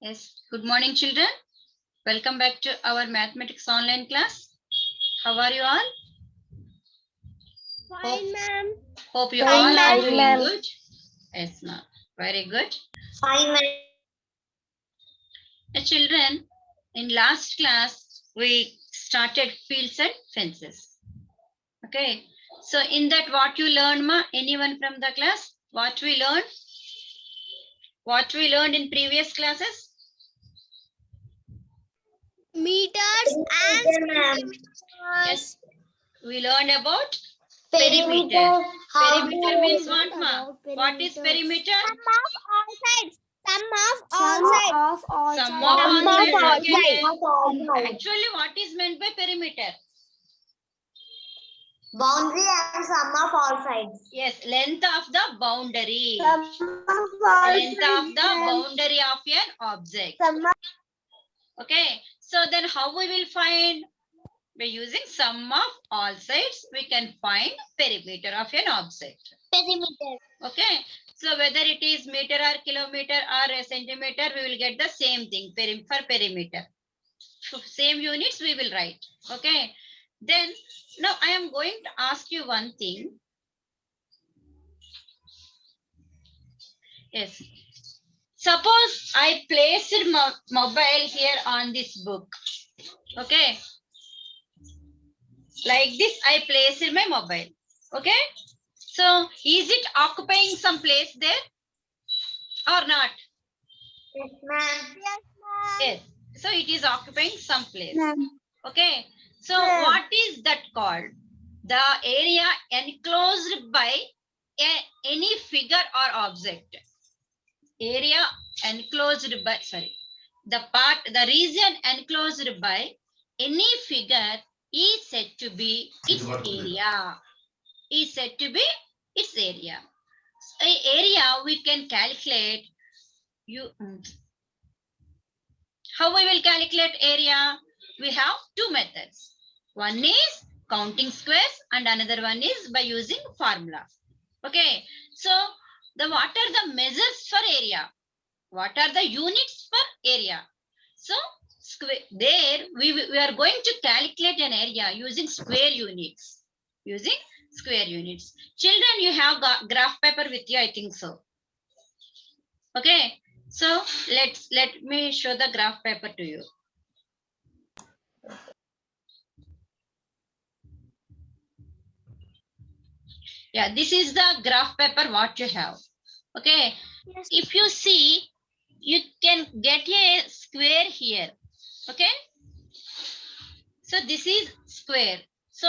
Yes, good morning, children. Welcome back to our mathematics online class. How are you all? Fine, ma'am. Hope you Fine, all are ma'am. doing good. Yes, ma'am. Very good. Fine, ma'am. Children, in last class, we started fields and fences. Okay. So in that, what you learned, ma? Anyone from the class? What we learned? What we learned in previous classes? Meters and centimeters. Yes. We learned about Perimeter. perimeter. How Perimeter to means what, ma? What is perimeter? sum of all sides. Sum of all Sum sides. of all Sum sides. of all Sum of sides. all Okay. sides. Actually, what is meant by perimeter? Boundary and sum of all sides. Yes, length of the boundary. Sum of all Length of the boundary of an object. Okay. So then how we will find? By using sum of all sides, we can find perimeter of an object. Perimeter. Okay. So whether it is meter or kilometer or a centimeter, we will get the same thing for perimeter. Same units we will write. Okay. Then now I am going to ask you one thing. Yes. Suppose I placed mobile here on this book. Okay. Like this, I placed my mobile. Okay. So is it occupying some place there or not? Yes, ma'am. Yes, ma'am. Yes. So it is occupying some place. Ma'am. Okay. So Ma'am. what is that called? The area enclosed by any figure or object. Area enclosed by, the region enclosed by any figure is said to be its area. Is said to be its area. So, area we can calculate. How we will calculate area? We have two methods. One is counting squares and another one is by using formula. Okay. So what are the measures for area? What are the units for area? So there we are going to calculate an area using square units. Using square units. Children, you have got graph paper with you, I think so. Okay. So let me show the graph paper to you. Yeah, this is the graph paper what you have. Okay. Yes. If you see, you can get a square here. Okay. So this is square. So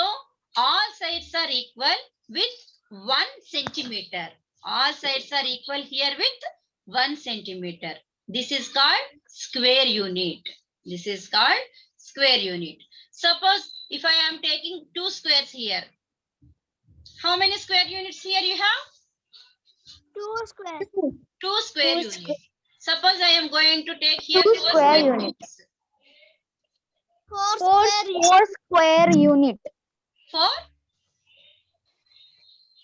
all sides are equal with 1 centimeter. All sides are equal here with 1 centimeter. This is called square unit. This is called square unit. Suppose if I am taking 2 squares here. How many square units here you have? 2 square. 2 square units. Suppose I am going to take here 2 4 square square units. 4 Square unit. 4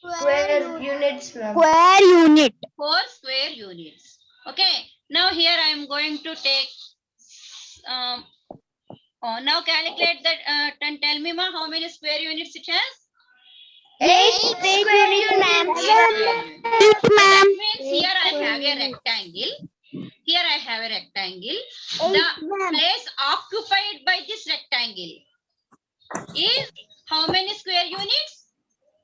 square units, ma'am. Square unit. 4 square units. Okay. Now here I am going to take. Now calculate that and tell me, ma, how many square units it has? 8 square units, ma'am. That means here I have a rectangle. Here I have a rectangle. The place occupied by this rectangle is how many square units?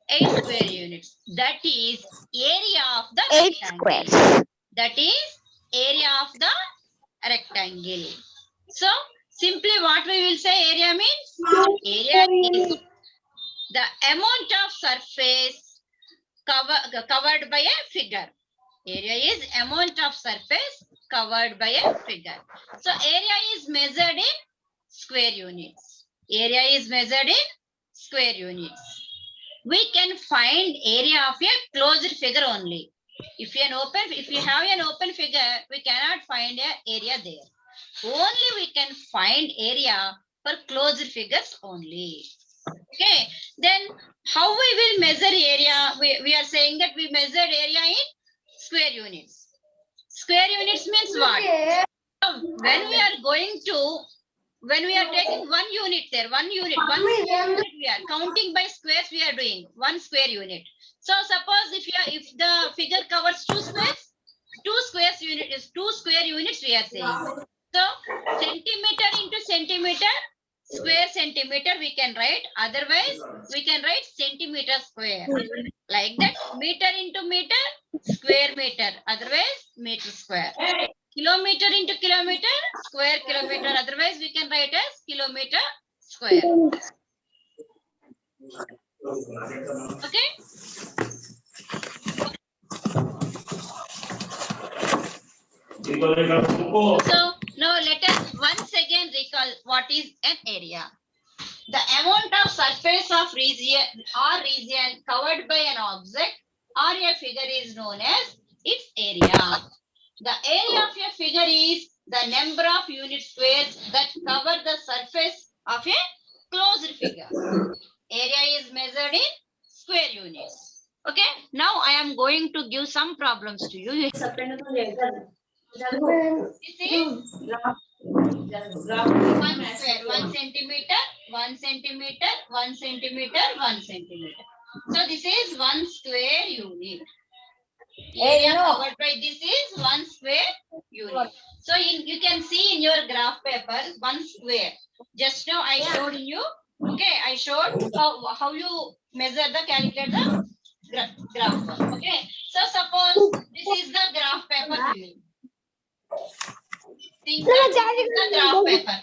8 square units. That is area of the 8 rectangle. squares. That is area of the rectangle. So simply what we will say area means? Area is the amount of surface covered by a figure. Area is amount of surface covered by a figure. So area is measured in square units. Area is measured in square units. We can find area of a closed figure only. If you have an open figure, we cannot find an area there. Only we can find area for closed figures only. Okay. Then how we will measure area? We are saying that we measured area in square units. Square units means what? when we are going to, when we are taking 1 unit there, 1 unit, 1 square unit we are counting by squares we are doing, 1 square unit. So suppose if the figure covers 2 squares, 2 squares unit is 2 square units we are saying. So centimeter into centimeter, square centimeter we can write, otherwise we can write centimeter square. Like that, meter into meter, square meter, otherwise meter square. Kilometer into kilometer, square kilometer, otherwise we can write as kilometer square. Okay? So now let us once again recall what is an area. The amount of surface of region covered by an object or a figure is known as its area. The area of a figure is the number of unit squares that cover the surface of a closed figure. Area is measured in square units. Okay, now I am going to give some problems to you. This is 1 square, 1 centimeter, 1 centimeter, 1 centimeter, 1 centimeter. So this is 1 square unit. Area covered by this is 1 square unit. So you can see in your graph paper 1 square. Just now I showed you. Okay, I showed how you measure the calculate the graph. Okay, so suppose this is the graph paper to you. Think that this is the graph paper.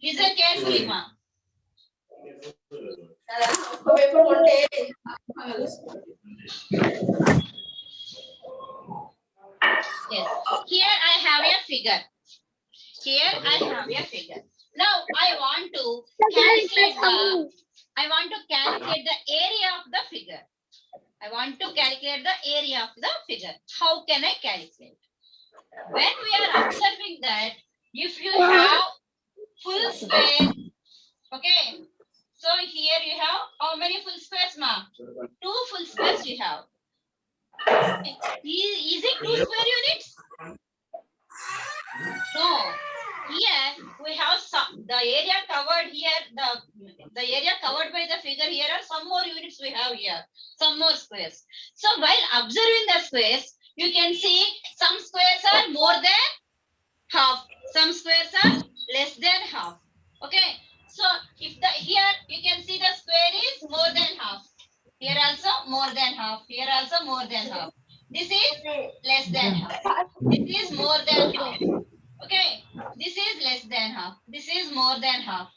Listen carefully, ma. Yes. Here I have a figure. Here I have a figure. Now I want to calculate the area of the figure. I want to calculate the area of the figure. How can I calculate? When we are observing that if you have full square, okay. So here you have how many full squares, ma? 2 full squares you have. Is it 2 square units? No. Here we have the area covered here, the area covered by the figure here are some more units we have here, some more squares. So while observing the squares, you can see some squares are more than half, some squares are less than half. Okay. So if here you can see the square is more than half. Here also more than half. Here also more than half. This is less than half. This is more than half. Okay. This is less than half. This is more than half.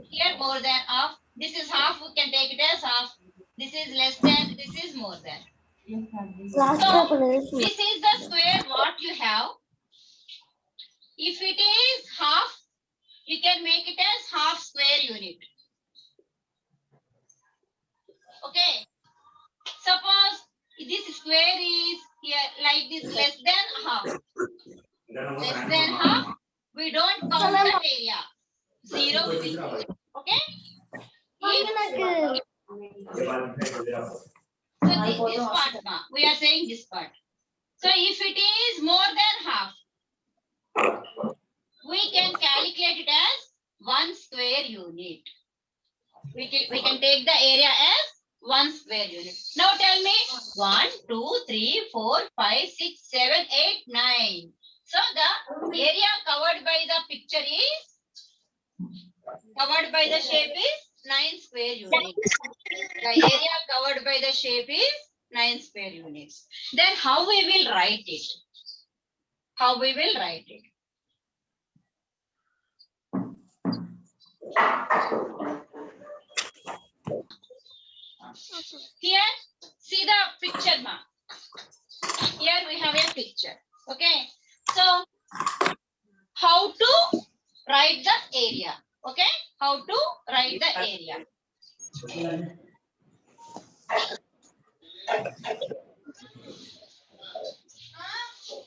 Here more than half. This is half. We can take it as half. This is less than. This is more than. So this is the square what you have. If it is half, you can make it as half square unit. Okay. Suppose this square is here like this, less than half. Less than half, we don't count the area. 0 we will count. Okay. So this part, we are saying this part. So if it is more than half, we can calculate it as 1 square unit. We can take the area as 1 square unit. Now tell me 1, 2, 3, 4, 5, 6, 7, 8, 9. So the area covered by the picture is, covered by the shape is 9 square units. The area covered by the shape is 9 square units. Then how we will write it? How we will write it? Here, see the picture, ma. Here we have a picture. Okay. So, how to write the area? Okay. How to write the area?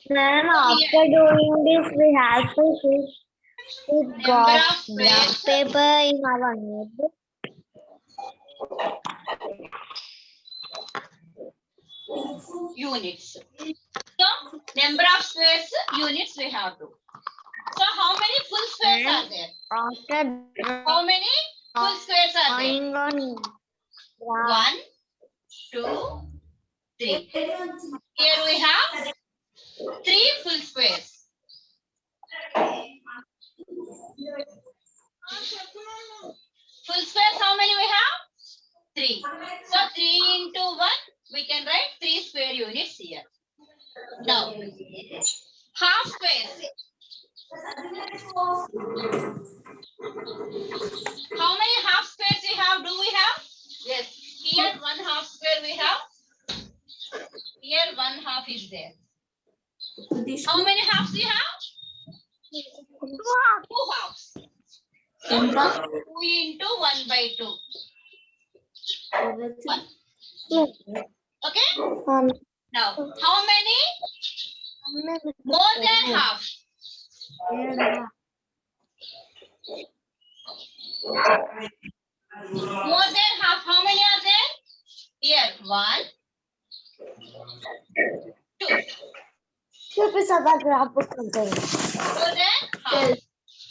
Then after doing this, we have to put graph paper in our notebook. units. So number of squares units we have to. So how many full squares are there? After How many full squares are there? drawing on graph, 1, 2, 3. Here we have 3 full squares. Full squares, how many we have? 3. So 3 into 1, we can write 3 square units here. Now, half squares. How many half squares we have? Do we have? Yes. Here 1 half square we have. Here 1 half is there. How many halves we have? 2 halves. So 2 into 1 by 2. 1. Okay? Now, how many more than half? More than half. How many are there? Here, 1, 2. More than half.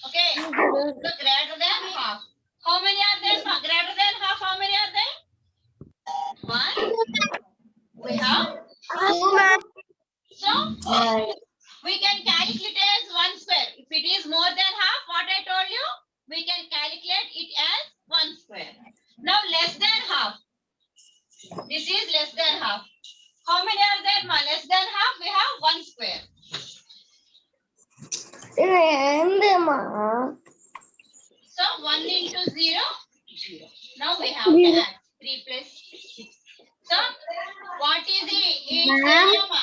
Okay. So greater than half. How many are there? Greater than half. How many are there? 1. We have. So we can calculate as 1 square. If it is more than half, what I told you, we can calculate it as 1 square. Now less than half. This is less than half. How many are there, ma? Less than half, we have 1 square. So 1 into 0, 0. Now we have to add 3 plus 6. So what is the area, ma?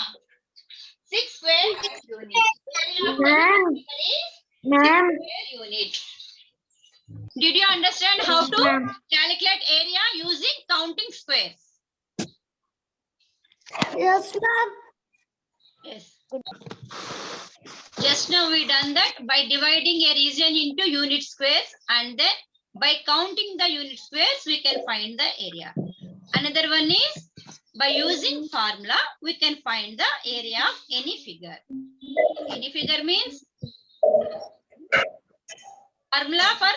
6 square units. Area of the is 6 square units. Did you understand how to calculate area using counting squares? Yes, ma'am. Yes. Just now we done that by dividing a region into unit squares, and then by counting the unit squares we can find the area. Another one is by using formula we can find the area of any figure. Any figure means formula for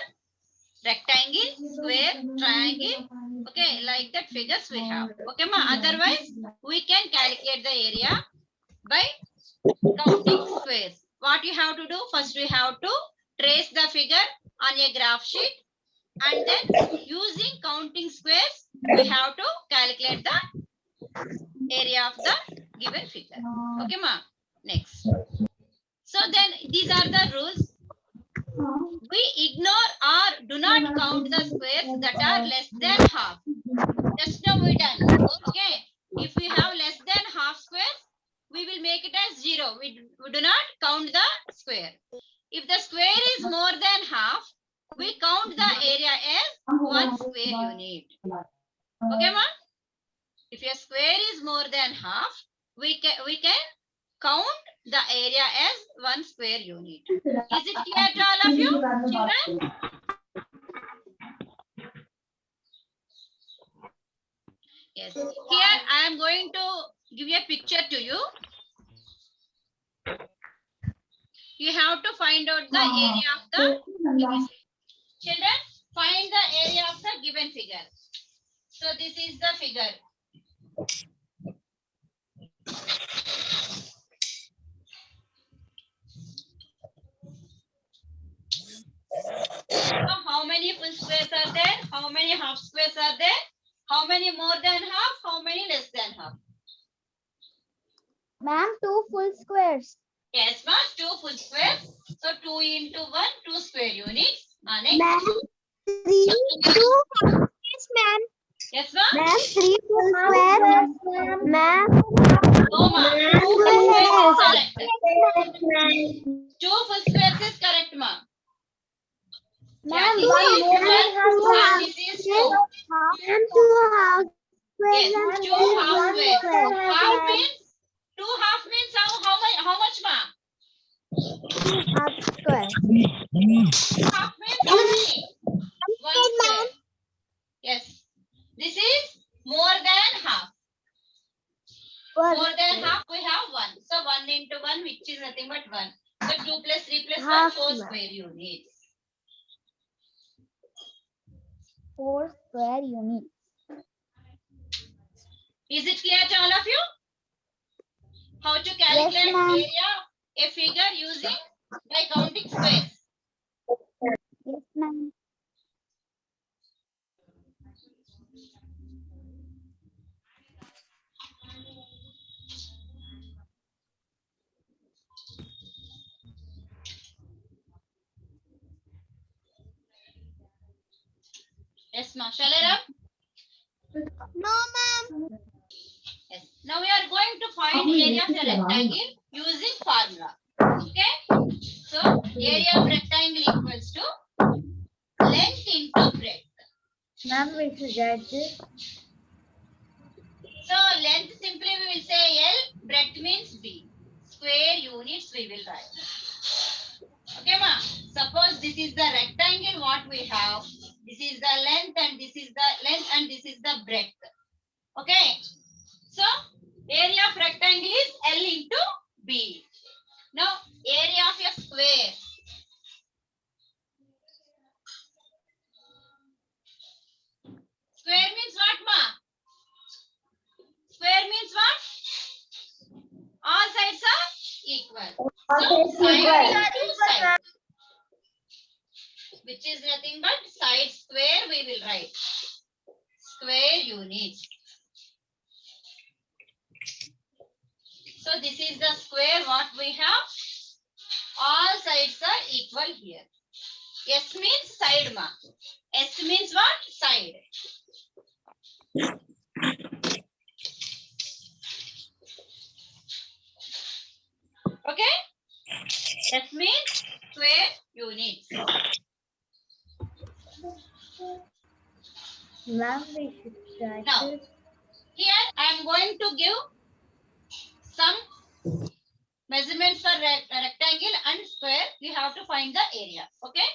rectangle, square, triangle. Okay, like that figures we have. Okay, ma. Otherwise, we can calculate the area by counting squares. What you have to do? First, we have to trace the figure on a graph sheet, and then using counting squares, we have to calculate the area of the given figure. Okay, ma. Next. So then, these are the rules. We ignore or do not count the squares that are less than half. Just now we done. Okay. If we have less than half squares, we will make it as 0. We do not count the square. If the square is more than half, we count the area as 1 square unit. Okay, ma? If a square is more than half, we can count the area as 1 square unit. Is it clear to all of you, children? Yes. Here I am going to give a picture to you. You have to find out the area of the given figure. Children, find the area of the given figure. So this is the figure. So how many full squares are there? How many half squares are there? How many more than half? How many less than half? Ma'am, 2 full squares. Yes, ma'am. 2 full squares. So 2 into 1, 2 square units. Next. Ma'am, 3 2 squares, ma'am. Yes, ma'am. Ma'am, 3 full squares. Ma'am. No, ma'am. 2 full squares is correct. 2 full squares is correct, ma'am. Ma'am, This is 1 and this is 2. Ma'am, 2 half squares. Yes, 2 half squares. Half means 2 half means how much, ma'am? Half square. Half means how many? 1 square. Yes. This is more than half. More than half, we have 1. So 1 into 1, which is nothing but 1. So 2 plus 3 plus 1, Half 4 1. square units. 4 square units. Is it clear to all of you? How to calculate ma'am. area a figure using by counting squares? Yes, ma'am. Yes, ma. Shall I rub? No, ma'am. Yes. Now we are going to find area of a rectangle using formula. Okay. So area of rectangle equals to length into breadth. Ma'am, we should write this. So length simply we will say L, breadth means B. Square units we will write. Okay, ma. Suppose this is the rectangle what we have. This is the length and this is the length and this is the breadth. Okay. So area of rectangle is L into B. Now area of a square. Square means what, ma? Square means what? All sides are equal. So side into side. Which is nothing but side square we will write. Square units. So this is the square what we have. All sides are equal here. S means side, ma. S means what? Side. Okay? S means square units. Ma'am, we should write Now, this. here I am going to give some measurements for rectangle and square. We have to find the area. Okay?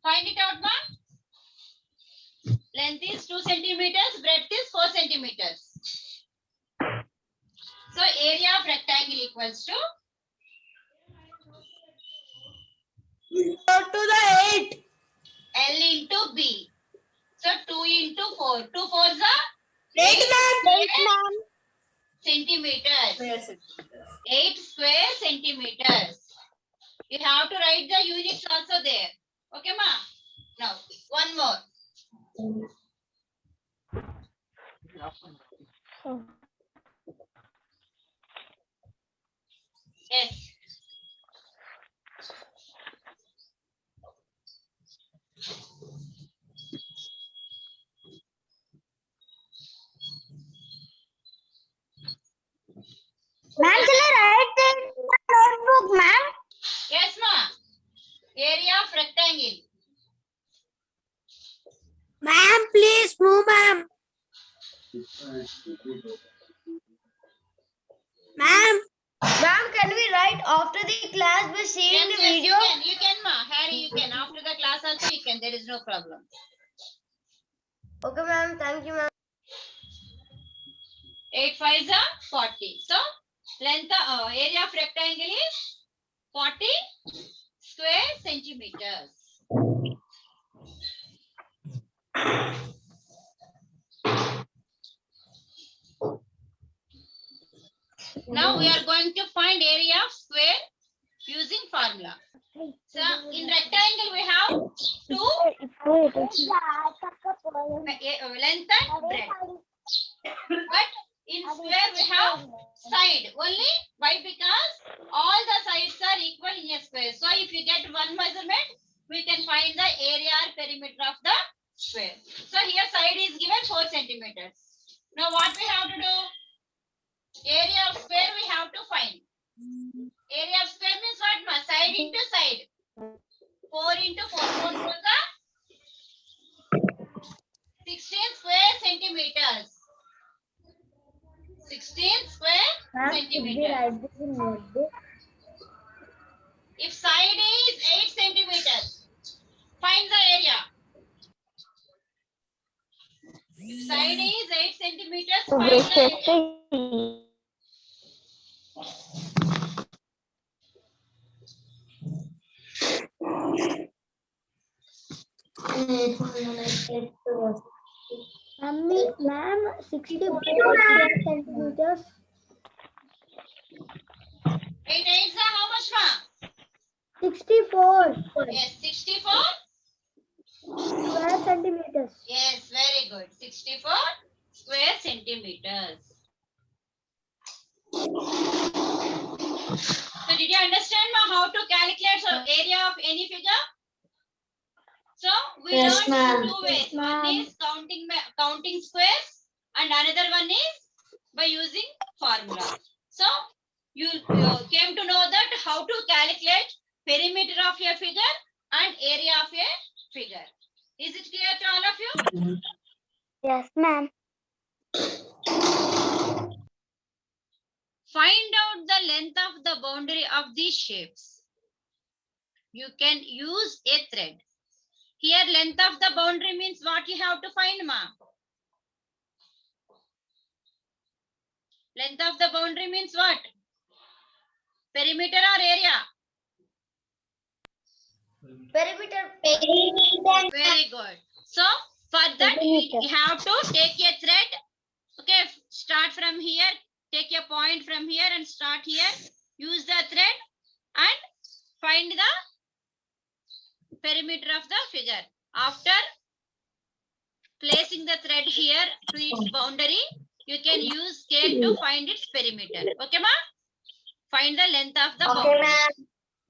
Find it out, ma. Length is 2 centimeters, breadth is 4 centimeters. So area of rectangle equals to Go to the 8. L into B. So 2 into 4. 2 4s are 8, ma'am. 8, ma'am. centimeters. 8 square centimeters. You have to write the units also there. Okay, ma? Now, one more. Yes. Ma'am, shall I write this in the notebook, ma'am? Yes, ma. Area of rectangle. Ma'am, please move, ma'am. Ma'am. Ma'am, can we write after the class by seeing Yes, the yes, video? you can, ma. Harry, you can. After the class also you can. There is no problem. Okay, ma'am. Thank you, ma'am. 8 5s are 40. So, length, area of rectangle is 40 square centimeters. Now we are going to find area of square using formula. So in rectangle we have 2 length and breadth. But in square we have side only. Why? Because all the sides are equal in a square. So if you get one measurement, we can find the area or perimeter of the square. So here side is given 4 centimeters. Now what we have to do? Area of square we have to find. Area of square means what? Side into side. 4 into 4. 4 4s are centimeters. 16 square Ma'am, should we centimeters. write this in notebook? If side is 8 centimeters, find the area. If side is 8 centimeters, find the area. Ma'am, 64 centimeters. 8 8 is how much, ma? 64 Yes, 64. square centimeters. Yes, very good. 64 square centimeters. So did you understand how to calculate the area of any figure? So we Yes, learned ma'am. in two ways. Yes, One ma'am. is counting squares and another one is by using formula. So you came to know that how to calculate perimeter of a figure and area of a figure. Is it clear to all of you? Yes, ma'am. Find out the length of the boundary of these shapes. You can use a thread. Here length of the boundary means what you have to find, ma? Length of the boundary means what? Perimeter or area? Perimeter. Very good. So for that Perimeter. you have to take a thread. Okay, start from here. Take a point from here and start here. Use the thread and find the perimeter of the figure. After placing the thread here to its boundary, you can use scale to find its perimeter. Okay, ma? Find the length of the boundary.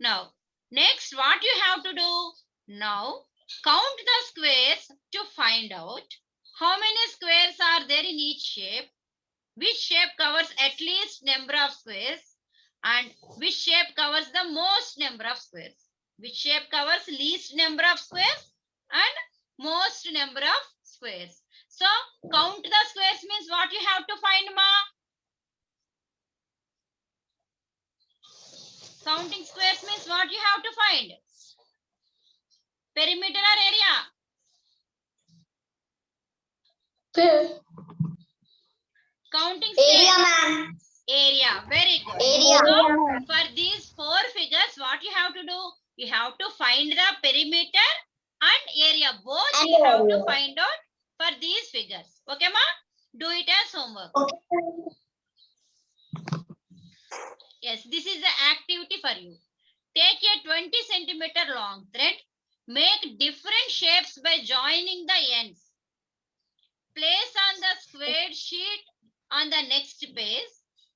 Now, next, what you have to do? Now, count the squares to find out how many squares are there in each shape, which shape covers at least number of squares, and which shape covers the most number of squares, which shape covers least number of squares and most number of squares. So, count the squares means what you have to find, ma? Counting squares means what you have to find? Perimeter or area? Counting Area, squares. ma'am. Area. Very good. Area. So, for these four figures, what you have to do? You have to find the perimeter and area. Both And you have to area. find out for these figures. Okay, ma? Do it as homework. Okay. Yes, this is the activity for you. Take a 20 centimeter long thread. Make different shapes by joining the ends. Place on the squared sheet on the next page.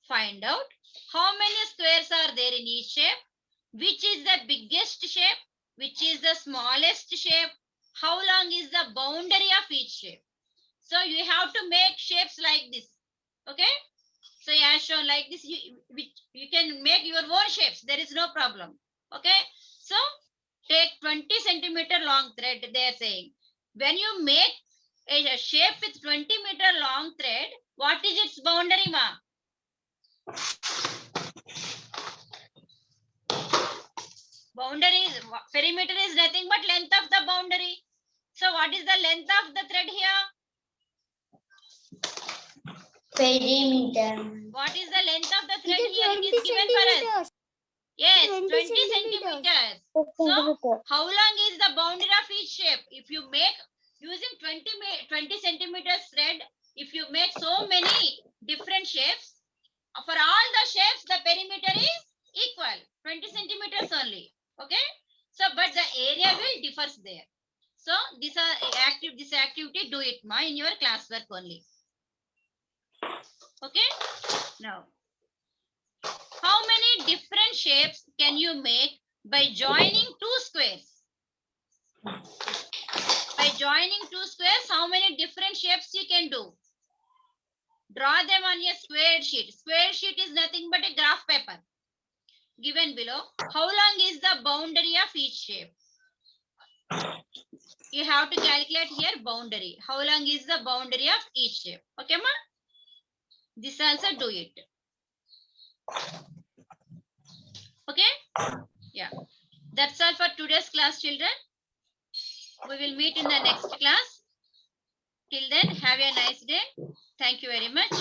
Find out how many squares are there in each shape, which is the biggest shape, which is the smallest shape, how long is the boundary of each shape. So you have to make shapes like this. Okay? So as shown like this, you can make your own shapes. There is no problem. Okay? So take 20 centimeter long thread, they are saying. When you make a shape with 20-meter long thread, what is its boundary, ma? Boundary is, perimeter is nothing but length of the boundary. So what is the length of the thread here? Perimeter. What is the length of the thread here? It is given for us. Yes, 20 centimeters. So how long is the boundary of each shape? If you make using 20 centimeters thread, if you make so many different shapes, for all the shapes, the perimeter is equal, 20 centimeters only. Okay. So, but the area will differ there. So, this activity, do it, ma, in your classwork only. Okay. Now, how many different shapes can you make by joining two squares? By joining two squares, how many different shapes you can do? Draw them on a square sheet. Square sheet is nothing but a graph paper. Given below, how long is the boundary of each shape? you have to calculate here boundary. How long is the boundary of each shape? Okay, ma? This also do it. Okay? Yeah. That's all for today's class, children. We will meet in the next class. Till then, have a nice day. Thank you very much.